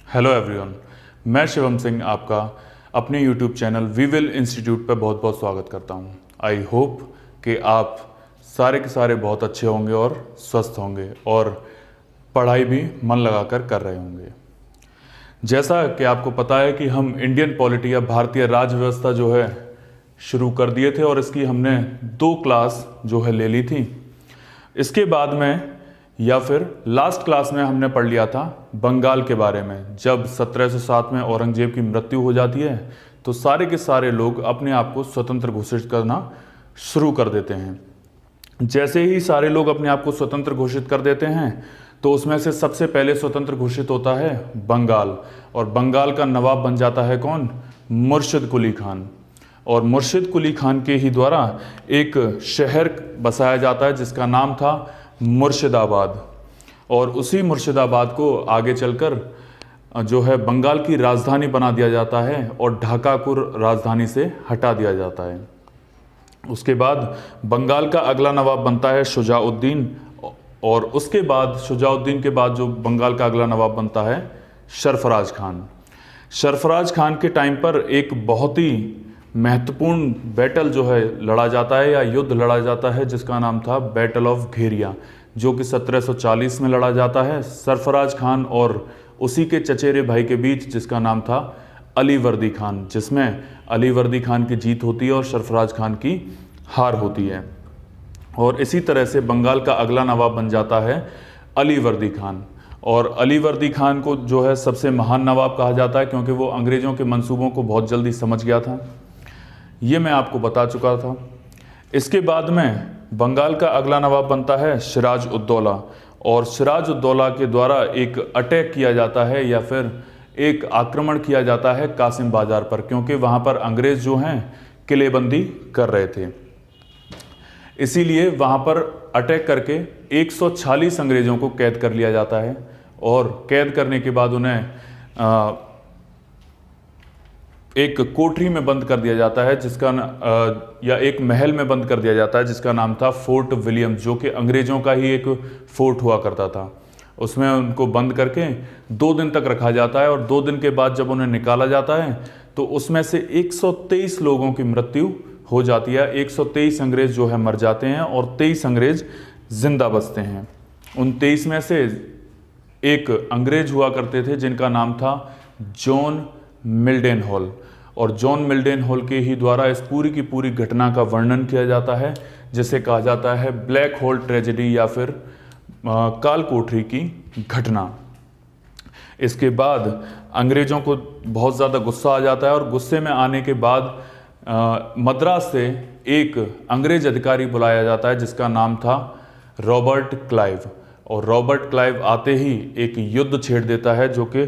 Hello everyone, मैं शिवम सिंह आपका अपने YouTube channel we will institute पर बहुत बहुत स्वागत करता हूं। आई होप कि आप सारे के सारे बहुत अच्छे होंगे और स्वस्थ होंगे और पढ़ाई भी मन लगाकर कर रहे होंगे। जैसा कि आपको पता है कि हम इंडियन पॉलिटी या भारतीय राज व्यवस्था जो है शुरू कर दिए थे और इसकी हमने 2 क्लास जो है ले ली थी। इसके बाद में या फिर लास्ट क्लास में हमने पढ़ लिया था बंगाल के बारे में। जब 1707 में औरंगजेब की मृत्यु हो जाती है तो सारे के सारे लोग अपने आप को स्वतंत्र घोषित करना शुरू कर देते हैं। जैसे ही सारे लोग अपने आप को स्वतंत्र घोषित कर देते हैं तो उसमें से सबसे पहले स्वतंत्र घोषित होता है बंगाल, और बंगाल का नवाब बन जाता है कौन? मुर्शिद कुली खान। और मुर्शिद कुली खान के ही द्वारा एक शहर बसाया जाता है जिसका नाम था मुर्शिदाबाद, और उसी मुर्शिदाबाद को आगे चलकर जो है बंगाल की राजधानी बना दिया जाता है और ढाका को राजधानी से हटा दिया जाता है। उसके बाद बंगाल का अगला नवाब बनता है शुजाउद्दीन, और उसके बाद शुजाउद्दीन के बाद जो बंगाल का अगला नवाब बनता है सरफराज खान। सरफराज खान के टाइम पर एक बहुत ही महत्वपूर्ण बैटल जो है लड़ा जाता है या युद्ध लड़ा जाता है जिसका नाम था बैटल ऑफ घेरिया, जो कि 1740 में लड़ा जाता है सरफराज खान और उसी के चचेरे भाई के बीच जिसका नाम था अली वर्दी खान, जिसमें अली वर्दी खान की जीत होती है और सरफराज खान की हार होती है। और इसी तरह से बंगाल का अगला नवाब बन जाता है अली वर्दी खान, और अली वर्दी खान को जो है सबसे महान नवाब कहा जाता है क्योंकि वो अंग्रेज़ों के मंसूबों को बहुत जल्दी समझ गया था। ये मैं आपको बता चुका था। इसके बाद में बंगाल का अगला नवाब बनता है सिराज उद्दौला, और सिराज उद्दौला के द्वारा एक अटैक किया जाता है या फिर एक आक्रमण किया जाता है कासिम बाजार पर, क्योंकि वहाँ पर अंग्रेज़ जो हैं किलेबंदी कर रहे थे। इसीलिए वहाँ पर अटैक करके 146 अंग्रेज़ों को कैद कर लिया जाता है, और कैद करने के बाद उन्हें एक कोठरी में बंद कर दिया जाता है जिसका या एक महल में बंद कर दिया जाता है जिसका नाम था फोर्ट विलियम, जो कि अंग्रेज़ों का ही एक फोर्ट हुआ करता था। उसमें उनको बंद करके 2 दिन तक रखा जाता है, और 2 दिन के बाद जब उन्हें निकाला जाता है तो उसमें से 123 लोगों की मृत्यु हो जाती है। 123 अंग्रेज़ जो है मर जाते हैं और 23 अंग्रेज़ जिंदा बचते हैं। उन 23 में से एक अंग्रेज़ हुआ करते थे जिनका नाम था जॉन मिल्डेनहॉल, और जॉन मिल्डेनहॉल के ही द्वारा इस पूरी की पूरी घटना का वर्णन किया जाता है जिसे कहा जाता है ब्लैक होल ट्रेजेडी या फिर काल कोठरी की घटना। इसके बाद अंग्रेज़ों को बहुत ज़्यादा गुस्सा आ जाता है, और गुस्से में आने के बाद मद्रास से एक अंग्रेज अधिकारी बुलाया जाता है जिसका नाम था रॉबर्ट क्लाइव, और रॉबर्ट क्लाइव आते ही एक युद्ध छेड़ देता है जो कि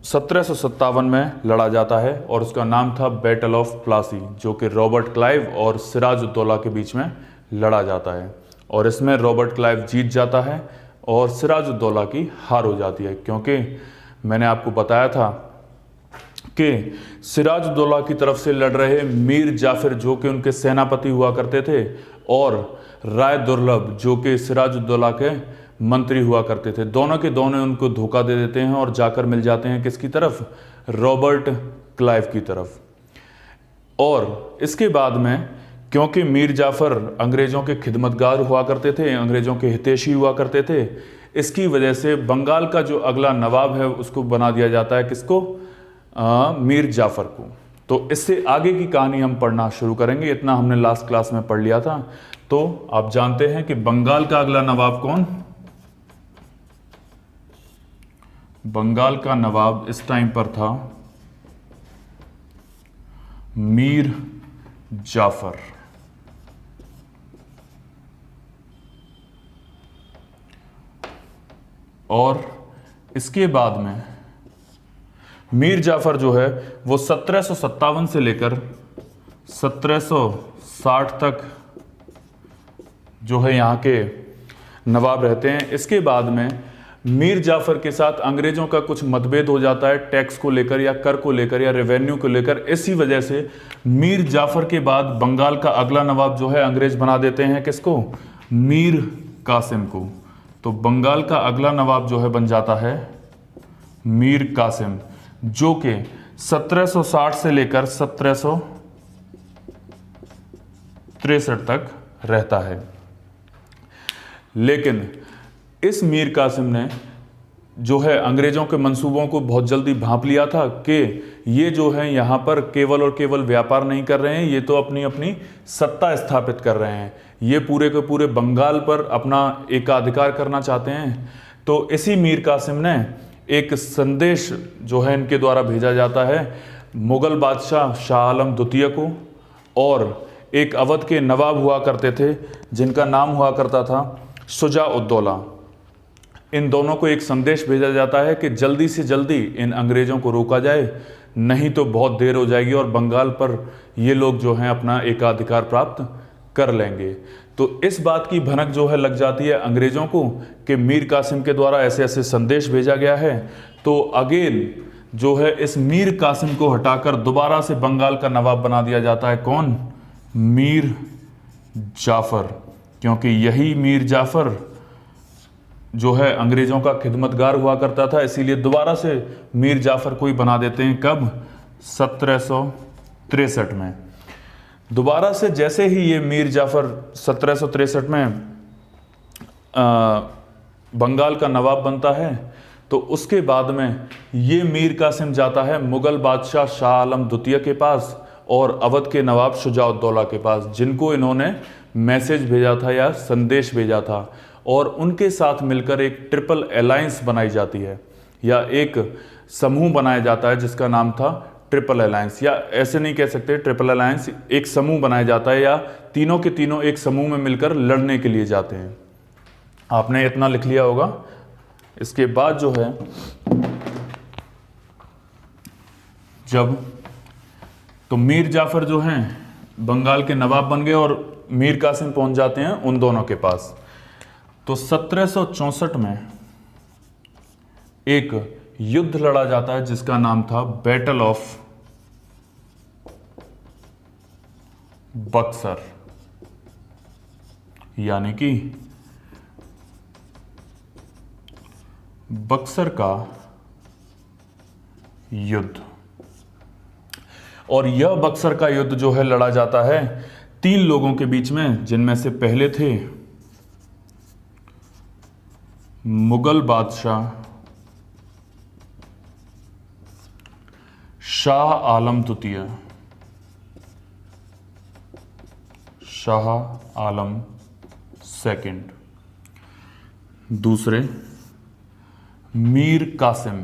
1757 में लड़ा जाता है, और उसका नाम था बैटल ऑफ प्लासी, जो कि रॉबर्ट क्लाइव और सिराज उद्दौला के बीच में लड़ा जाता है। और इसमें रॉबर्ट क्लाइव जीत जाता है और सिराज उद्दौला की हार हो जाती है, क्योंकि मैंने आपको बताया था कि सिराज उद्दौला की तरफ से लड़ रहे मीर जाफिर जो कि उनके सेनापति हुआ करते थे, और राय दुर्लभ जो कि सिराज उद्दौला के मंत्री हुआ करते थे, दोनों के दोनों उनको धोखा दे देते हैं और जाकर मिल जाते हैं किसकी तरफ? रॉबर्ट क्लाइव की तरफ। और इसके बाद में क्योंकि मीर जाफर अंग्रेज़ों के खिदमतगार हुआ करते थे, अंग्रेज़ों के हितैषी हुआ करते थे, इसकी वजह से बंगाल का जो अगला नवाब है उसको बना दिया जाता है किसको? मीर जाफर को। तो इससे आगे की कहानी हम पढ़ना शुरू करेंगे। इतना हमने लास्ट क्लास में पढ़ लिया था। तो आप जानते हैं कि बंगाल का अगला नवाब कौन? बंगाल का नवाब इस टाइम पर था मीर जाफर। और इसके बाद में मीर जाफर जो है वो 1757 से लेकर 1760 तक जो है यहाँ के नवाब रहते हैं। इसके बाद में मीर जाफर के साथ अंग्रेज़ों का कुछ मतभेद हो जाता है टैक्स को लेकर या कर को लेकर या रेवेन्यू को लेकर। इसी वजह से मीर जाफर के बाद बंगाल का अगला नवाब जो है अंग्रेज़ बना देते हैं किसको? मीर कासिम को। तो बंगाल का अगला नवाब जो है बन जाता है मीर कासिम, जो कि 1760 से लेकर 1763 तक रहता है। लेकिन इस मीर कासिम ने जो है अंग्रेजों के मंसूबों को बहुत जल्दी भांप लिया था कि ये जो है यहाँ पर केवल और केवल व्यापार नहीं कर रहे हैं, ये तो अपनी अपनी सत्ता स्थापित कर रहे हैं, ये पूरे के पूरे बंगाल पर अपना एकाधिकार करना चाहते हैं। तो इसी मीर कासिम ने एक संदेश जो है इनके द्वारा भेजा जाता है मुगल बादशाह शाह आलम द्वितीय को, और एक अवध के नवाब हुआ करते थे जिनका नाम हुआ करता था शुजा उद्दौला। इन दोनों को एक संदेश भेजा जाता है कि जल्दी से जल्दी इन अंग्रेज़ों को रोका जाए, नहीं तो बहुत देर हो जाएगी और बंगाल पर ये लोग जो हैं अपना एकाधिकार प्राप्त कर लेंगे। तो इस बात की भनक जो है लग जाती है अंग्रेज़ों को कि मीर कासिम के द्वारा ऐसे ऐसे संदेश भेजा गया है। तो अगेन जो है इस मीर कासिम को हटाकर दोबारा से बंगाल का नवाब बना दिया जाता है। कौन? मीर जाफ़र, क्योंकि यही मीर जाफ़र जो है अंग्रेज़ों का खिदमतगार हुआ करता था, इसीलिए दोबारा से मीर जाफ़र को ही बना देते हैं। कब? 1763 में। दोबारा से जैसे ही ये मीर जाफ़र 1763 में बंगाल का नवाब बनता है, तो उसके बाद में ये मीर कासिम जाता है मुग़ल बादशाह शाह आलम द्वितीय के पास और अवध के नवाब शुजा उद्दौला के पास, जिनको इन्होंने मैसेज भेजा था या संदेश भेजा था, और उनके साथ मिलकर एक ट्रिपल अलायंस बनाई जाती है या एक समूह बनाया जाता है जिसका नाम था ट्रिपल अलायंस, या ऐसे नहीं कह सकते ट्रिपल अलायंस, एक समूह बनाया जाता है या तीनों के तीनों एक समूह में मिलकर लड़ने के लिए जाते हैं। आपने इतना लिख लिया होगा। इसके बाद जो है जब तो मीर जाफ़र जो हैं बंगाल के नवाब बन गए और मीर कासिम पहुंच जाते हैं उन दोनों के पास। तो 1764 में एक युद्ध लड़ा जाता है जिसका नाम था बैटल ऑफ बक्सर, यानी कि बक्सर का युद्ध। और यह बक्सर का युद्ध जो है लड़ा जाता है 3 लोगों के बीच में, जिनमें से पहले थे मुगल बादशाह शाह आलम द्वितीय, शाह आलम सेकंड, दूसरे मीर कासिम,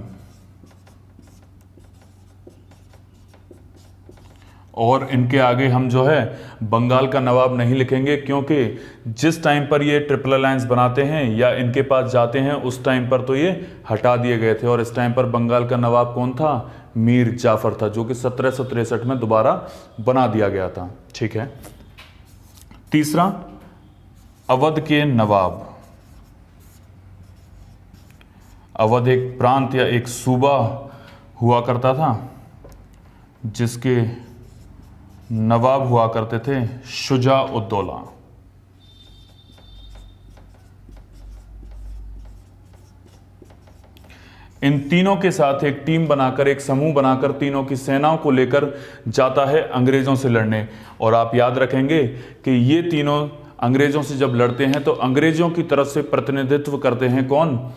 और इनके आगे हम जो है बंगाल का नवाब नहीं लिखेंगे, क्योंकि जिस टाइम पर ये ट्रिपल अलायंस बनाते हैं या इनके पास जाते हैं उस टाइम पर तो ये हटा दिए गए थे, और इस टाइम पर बंगाल का नवाब कौन था? मीर जाफ़र था, जो कि 1763 में दोबारा बना दिया गया था। ठीक है। तीसरा अवध के नवाब। अवध एक प्रांत या एक सूबा हुआ करता था जिसके नवाब हुआ करते थे शुजा उद्दौला। इन तीनों के साथ एक टीम बनाकर, एक समूह बनाकर तीनों की सेनाओं को लेकर जाता है अंग्रेज़ों से लड़ने। और आप याद रखेंगे कि ये तीनों अंग्रेज़ों से जब लड़ते हैं तो अंग्रेज़ों की तरफ से प्रतिनिधित्व करते हैं कौन?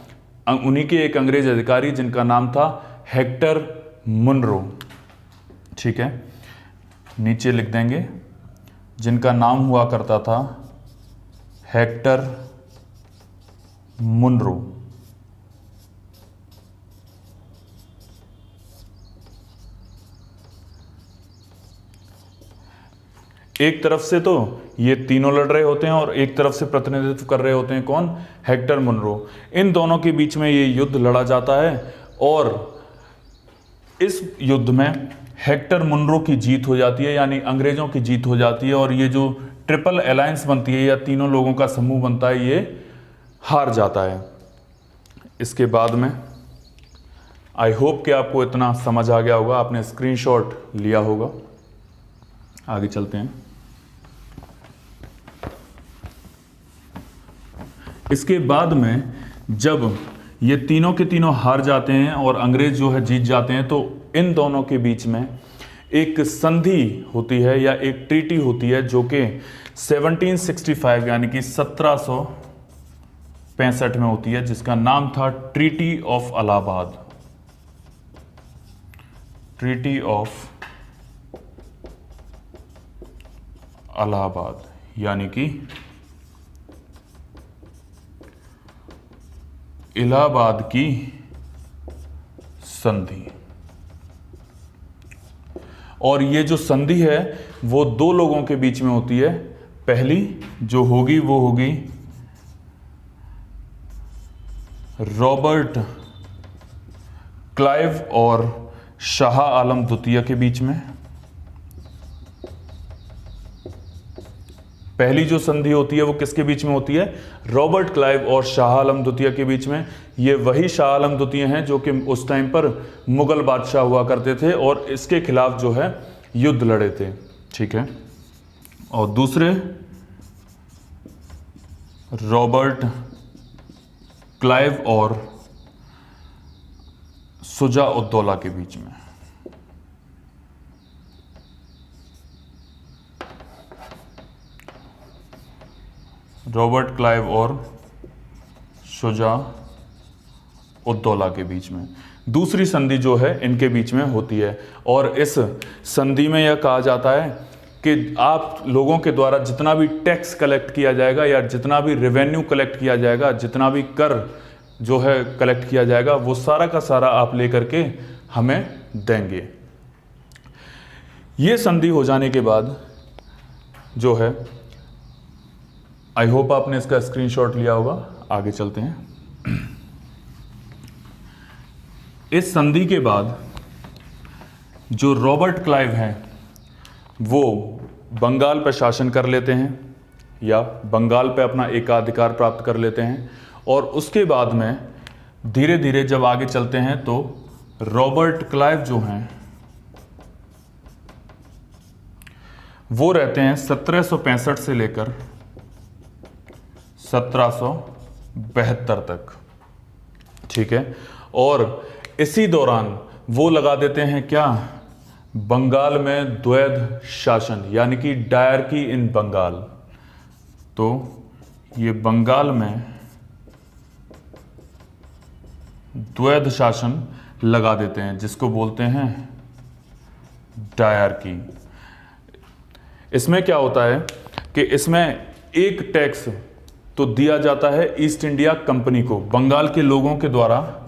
उन्हीं के एक अंग्रेज अधिकारी जिनका नाम था हेक्टर मुनरो। ठीक है, नीचे लिख देंगे, जिनका नाम हुआ करता था हेक्टर मुनरो। एक तरफ से तो ये तीनों लड़ रहे होते हैं और एक तरफ से प्रतिनिधित्व कर रहे होते हैं कौन? Hector Munro. इन दोनों के बीच में ये युद्ध लड़ा जाता है और इस युद्ध में हेक्टर मुनरो की जीत हो जाती है, यानी अंग्रेजों की जीत हो जाती है, और ये जो ट्रिपल अलायंस बनती है या तीनों लोगों का समूह बनता है ये हार जाता है। इसके बाद में आई होप कि आपको इतना समझ आ गया होगा, आपने स्क्रीनशॉट लिया होगा। आगे चलते हैं। इसके बाद में जब ये तीनों के तीनों हार जाते हैं और अंग्रेज जो है जीत जाते हैं, तो इन दोनों के बीच में एक संधि होती है या एक ट्रीटी होती है जो कि 1765 यानी कि 1765 में होती है, जिसका नाम था treaty of Allahabad. Treaty of Allahabad यानी कि इलाहाबाद की संधि। और ये जो संधि है वो दो लोगों के बीच में होती है। पहली जो होगी वो होगी रॉबर्ट क्लाइव और शाह आलम द्वितीय के बीच में। पहली जो संधि होती है वो किसके बीच में होती है? रॉबर्ट क्लाइव और शाह आलम द्वितीय के बीच में। ये वही शाह आलम द्वितीय हैं जो कि उस टाइम पर मुगल बादशाह हुआ करते थे और इसके खिलाफ जो है युद्ध लड़े थे, ठीक है। और दूसरे रॉबर्ट क्लाइव और शुजा उद दौला के बीच में। रॉबर्ट क्लाइव और शुजा उद दौला के बीच में दूसरी संधि जो है इनके बीच में होती है। और इस संधि में यह कहा जाता है कि आप लोगों के द्वारा जितना भी टैक्स कलेक्ट किया जाएगा या जितना भी रेवेन्यू कलेक्ट किया जाएगा, जितना भी कर जो है कलेक्ट किया जाएगा, वो सारा का सारा आप लेकर के हमें देंगे। ये संधि हो जाने के बाद जो है, आई होप आपने इसका स्क्रीनशॉट लिया होगा। आगे चलते हैं। इस संधि के बाद जो रॉबर्ट क्लाइव हैं वो बंगाल पर शासन कर लेते हैं या बंगाल पे अपना एकाधिकार प्राप्त कर लेते हैं। और उसके बाद में धीरे धीरे जब आगे चलते हैं तो रॉबर्ट क्लाइव जो हैं वो रहते हैं 1765 से लेकर 1772 तक, ठीक है। और इसी दौरान वो लगा देते हैं क्या? बंगाल में द्वैध शासन यानी कि डायरकी इन बंगाल। तो ये बंगाल में द्वैध शासन लगा देते हैं जिसको बोलते हैं डायरकी। इसमें क्या होता है कि इसमें एक टैक्स तो दिया जाता है ईस्ट इंडिया कंपनी को। बंगाल के लोगों के द्वारा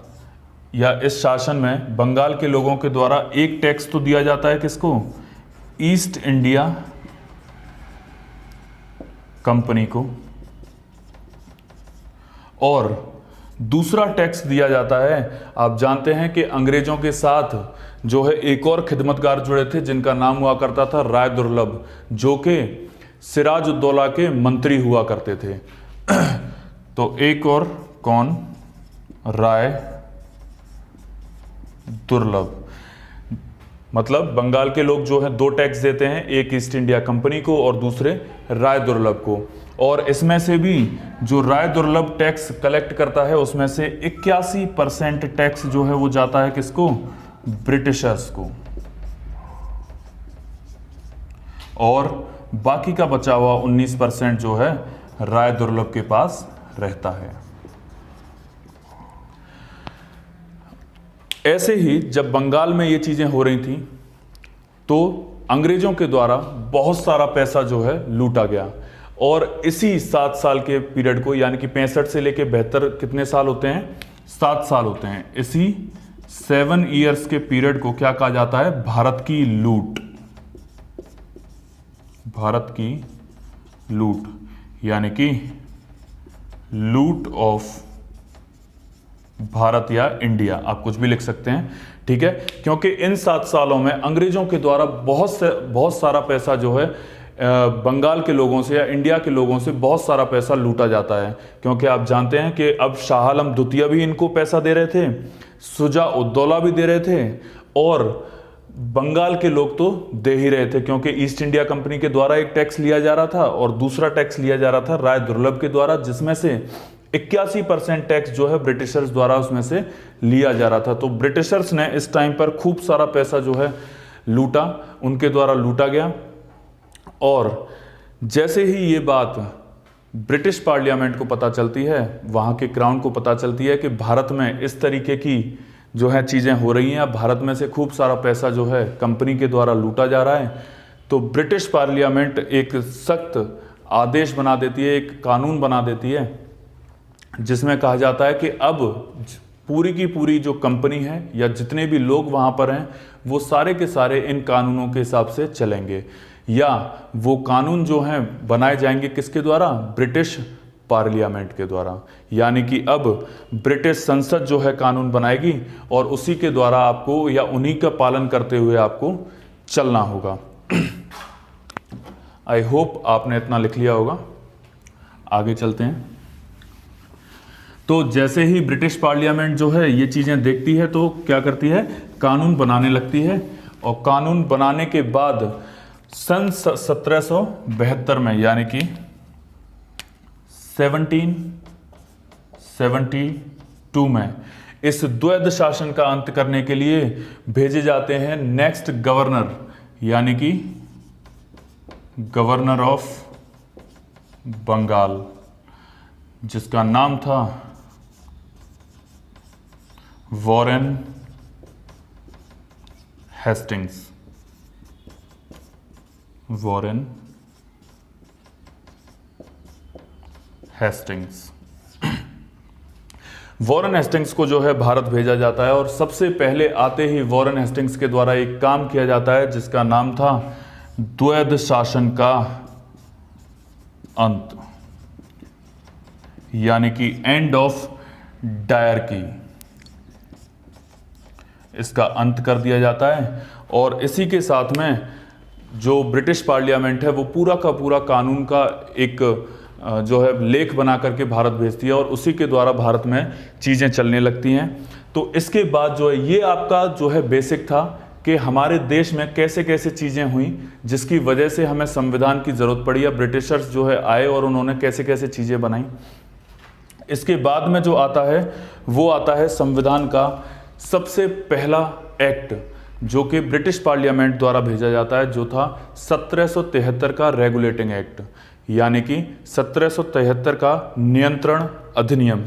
या इस शासन में बंगाल के लोगों के द्वारा एक टैक्स तो दिया जाता है किसको? ईस्ट इंडिया कंपनी को। और दूसरा टैक्स दिया जाता है, आप जानते हैं कि अंग्रेजों के साथ जो है एक और खिदमतगार जुड़े थे जिनका नाम हुआ करता था राय दुर्लभ, जो कि सिराज उद दौला के मंत्री हुआ करते थे। तो एक और कौन? राय दुर्लभ। मतलब बंगाल के लोग जो है दो टैक्स देते हैं, एक ईस्ट इंडिया कंपनी को और दूसरे राय दुर्लभ को। और इसमें से भी जो राय दुर्लभ टैक्स कलेक्ट करता है उसमें से 81% टैक्स जो है वो जाता है किसको? ब्रिटिशर्स को। और बाकी का बचा हुआ 19% जो है राय दुर्लभ के पास रहता है। ऐसे ही जब बंगाल में ये चीजें हो रही थी तो अंग्रेजों के द्वारा बहुत सारा पैसा जो है लूटा गया। और इसी 7 साल के पीरियड को, यानी कि 65 से लेके 72 कितने साल होते हैं? 7 साल होते हैं। इसी 7 ईयर्स के पीरियड को क्या कहा जाता है? भारत की लूट। भारत की लूट यानी कि लूट ऑफ भारत या इंडिया, आप कुछ भी लिख सकते हैं, ठीक है। क्योंकि इन 7 सालों में अंग्रेजों के द्वारा बहुत सारा पैसा जो है बंगाल के लोगों से या इंडिया के लोगों से बहुत सारा पैसा लूटा जाता है। क्योंकि आप जानते हैं कि अब शाह आलम द्वितीय भी इनको पैसा दे रहे थे, शुजा उद दौला भी दे रहे थे और बंगाल के लोग तो दे ही रहे थे, क्योंकि ईस्ट इंडिया कंपनी के द्वारा एक टैक्स लिया जा रहा था और दूसरा टैक्स लिया जा रहा था राय दुर्लभ के द्वारा, जिसमें से 81% टैक्स जो है ब्रिटिशर्स द्वारा उसमें से लिया जा रहा था। तो ब्रिटिशर्स ने इस टाइम पर खूब सारा पैसा जो है लूटा, उनके द्वारा लूटा गया। और जैसे ही ये बात ब्रिटिश पार्लियामेंट को पता चलती है, वहाँ के क्राउन को पता चलती है कि भारत में इस तरीके की जो है चीज़ें हो रही हैं, भारत में से खूब सारा पैसा जो है कंपनी के द्वारा लूटा जा रहा है, तो ब्रिटिश पार्लियामेंट एक सख्त आदेश बना देती है, एक कानून बना देती है, जिसमें कहा जाता है कि अब पूरी की पूरी जो कंपनी है या जितने भी लोग वहाँ पर हैं वो सारे के सारे इन कानूनों के हिसाब से चलेंगे, या वो कानून जो हैं बनाए जाएंगे किसके द्वारा? ब्रिटिश पार्लियामेंट के द्वारा। यानी कि अब ब्रिटिश संसद जो है कानून बनाएगी और उसी के द्वारा आपको या उन्हीं का पालन करते हुए आपको चलना होगा। आई होप आपने इतना लिख लिया होगा। आगे चलते हैं। तो जैसे ही ब्रिटिश पार्लियामेंट जो है ये चीज़ें देखती है तो क्या करती है? कानून बनाने लगती है। और कानून बनाने के बाद सन 1772 में, यानी कि 1772 में इस द्वैध शासन का अंत करने के लिए भेजे जाते हैं नेक्स्ट गवर्नर, यानी कि गवर्नर ऑफ बंगाल, जिसका नाम था Warren Hastings. Warren Hastings. Warren Hastings को जो है भारत भेजा जाता है और सबसे पहले आते ही वॉरेन हेस्टिंग्स के द्वारा एक काम किया जाता है जिसका नाम था द्वैध शासन का अंत, यानी कि एंड ऑफ डायरकी। इसका अंत कर दिया जाता है और इसी के साथ में जो ब्रिटिश पार्लियामेंट है वो पूरा का पूरा कानून का एक जो है लेख बना करके भारत भेजती है और उसी के द्वारा भारत में चीज़ें चलने लगती हैं। तो इसके बाद जो है ये आपका जो है बेसिक था कि हमारे देश में कैसे कैसे चीज़ें हुई जिसकी वजह से हमें संविधान की ज़रूरत पड़ी या ब्रिटिशर्स जो है आए और उन्होंने कैसे कैसे चीज़ें बनाई। इसके बाद में जो आता है वो आता है संविधान का सबसे पहला एक्ट, जो कि ब्रिटिश पार्लियामेंट द्वारा भेजा जाता है, जो था 1773 का रेगुलेटिंग एक्ट, यानी कि 1773 का नियंत्रण अधिनियम।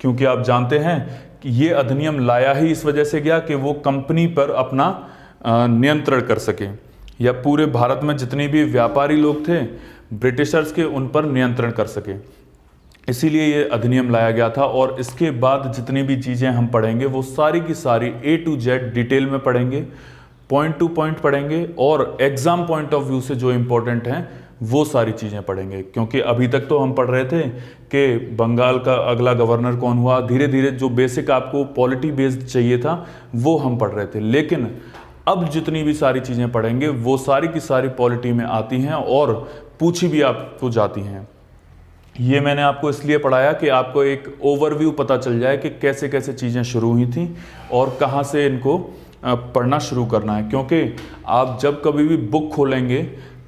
क्योंकि आप जानते हैं कि ये अधिनियम लाया ही इस वजह से गया कि वो कंपनी पर अपना नियंत्रण कर सके, या पूरे भारत में जितने भी व्यापारी लोग थे ब्रिटिशर्स के उन पर नियंत्रण कर सके, इसीलिए ये अधिनियम लाया गया था। और इसके बाद जितनी भी चीज़ें हम पढ़ेंगे वो सारी की सारी A to Z डिटेल में पढ़ेंगे, पॉइंट टू पॉइंट पढ़ेंगे और एग्जाम पॉइंट ऑफ व्यू से जो इम्पोर्टेंट हैं वो सारी चीज़ें पढ़ेंगे। क्योंकि अभी तक तो हम पढ़ रहे थे कि बंगाल का अगला गवर्नर कौन हुआ, धीरे धीरे जो बेसिक आपको पॉलिटी बेस्ड चाहिए था वो हम पढ़ रहे थे, लेकिन अब जितनी भी सारी चीज़ें पढ़ेंगे वो सारी की सारी पॉलिटी में आती हैं और पूछी भी आपको जाती हैं। ये मैंने आपको इसलिए पढ़ाया कि आपको एक ओवरव्यू पता चल जाए कि कैसे कैसे चीज़ें शुरू हुई थी और कहाँ से इनको पढ़ना शुरू करना है। क्योंकि आप जब कभी भी बुक खोलेंगे,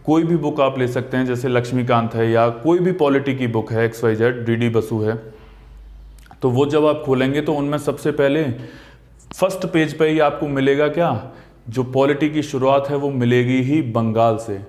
कोई भी बुक आप ले सकते हैं, जैसे लक्ष्मीकांत है या कोई भी पॉलिटी की बुक है, XYZ, DD बसु है, तो वो जब आप खोलेंगे तो उनमें सबसे पहले फर्स्ट पेज पे ही आपको मिलेगा क्या, जो पॉलिटी की शुरुआत है वो मिलेगी ही बंगाल से।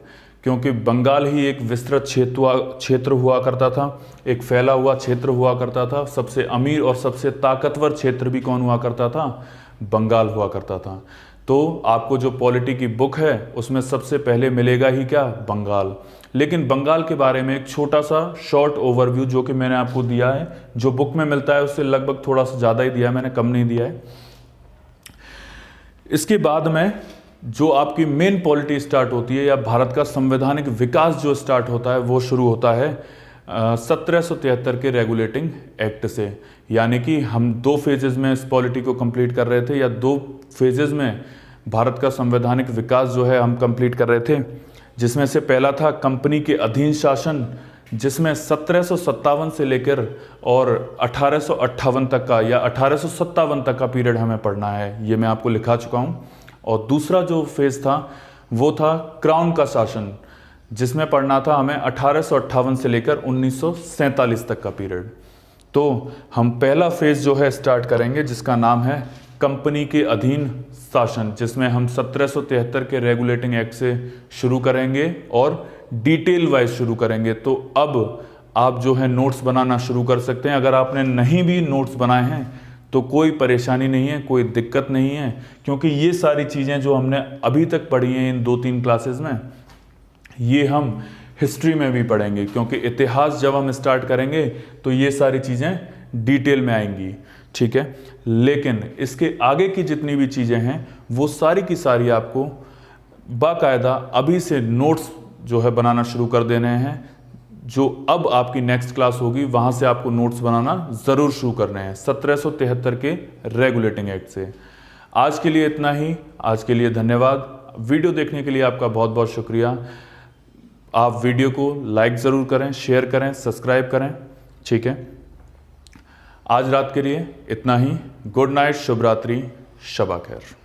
क्योंकि बंगाल ही एक विस्तृत क्षेत्र हुआ करता था, एक फैला हुआ क्षेत्र हुआ करता था। सबसे अमीर और सबसे ताकतवर क्षेत्र भी कौन हुआ करता था? बंगाल हुआ करता था। तो आपको जो पॉलिटी की बुक है उसमें सबसे पहले मिलेगा ही क्या? बंगाल। लेकिन बंगाल के बारे में एक छोटा सा शॉर्ट ओवरव्यू जो कि मैंने आपको दिया है, जो बुक में मिलता है उससे लगभग थोड़ा सा ज़्यादा ही दिया है, मैंने कम नहीं दिया है। इसके बाद में जो आपकी मेन पॉलिटी स्टार्ट होती है या भारत का संवैधानिक विकास जो स्टार्ट होता है वो शुरू होता है 1773 के रेगुलेटिंग एक्ट से। यानी कि हम 2 फेजेस में इस पॉलिटी को कंप्लीट कर रहे थे, या 2 फेजेस में भारत का संवैधानिक विकास जो है हम कंप्लीट कर रहे थे, जिसमें से पहला था कंपनी के अधीन शासन, जिसमें 1757 से लेकर और 1858 तक का या 1857 तक का पीरियड हमें पढ़ना है, ये मैं आपको लिखा चुका हूँ। और दूसरा जो फेज था वो था क्राउन का शासन, जिसमें पढ़ना था हमें 1858 से लेकर 1947 तक का पीरियड। तो हम पहला फेज जो है स्टार्ट करेंगे, जिसका नाम है कंपनी के अधीन शासन, जिसमें हम 1773 के रेगुलेटिंग एक्ट से शुरू करेंगे और डिटेल वाइज शुरू करेंगे। तो अब आप जो है नोट्स बनाना शुरू कर सकते हैं। अगर आपने नहीं भी नोट्स बनाए हैं तो कोई परेशानी नहीं है, कोई दिक्कत नहीं है, क्योंकि ये सारी चीज़ें जो हमने अभी तक पढ़ी हैं इन 2-3 क्लासेस में, ये हम हिस्ट्री में भी पढ़ेंगे, क्योंकि इतिहास जब हम स्टार्ट करेंगे तो ये सारी चीज़ें डिटेल में आएंगी, ठीक है। लेकिन इसके आगे की जितनी भी चीज़ें हैं वो सारी की सारी आपको बाकायदा अभी से नोट्स जो है बनाना शुरू कर देने हैं। जो अब आपकी नेक्स्ट क्लास होगी वहाँ से आपको नोट्स बनाना ज़रूर शुरू करने हैं 1773 के रेगुलेटिंग एक्ट से। आज के लिए इतना ही, आज के लिए धन्यवाद। वीडियो देखने के लिए आपका बहुत बहुत शुक्रिया। आप वीडियो को लाइक ज़रूर करें, शेयर करें, सब्सक्राइब करें, ठीक है। आज रात के लिए इतना ही। गुड नाइट, शुभ रात्रि, शबा खैर।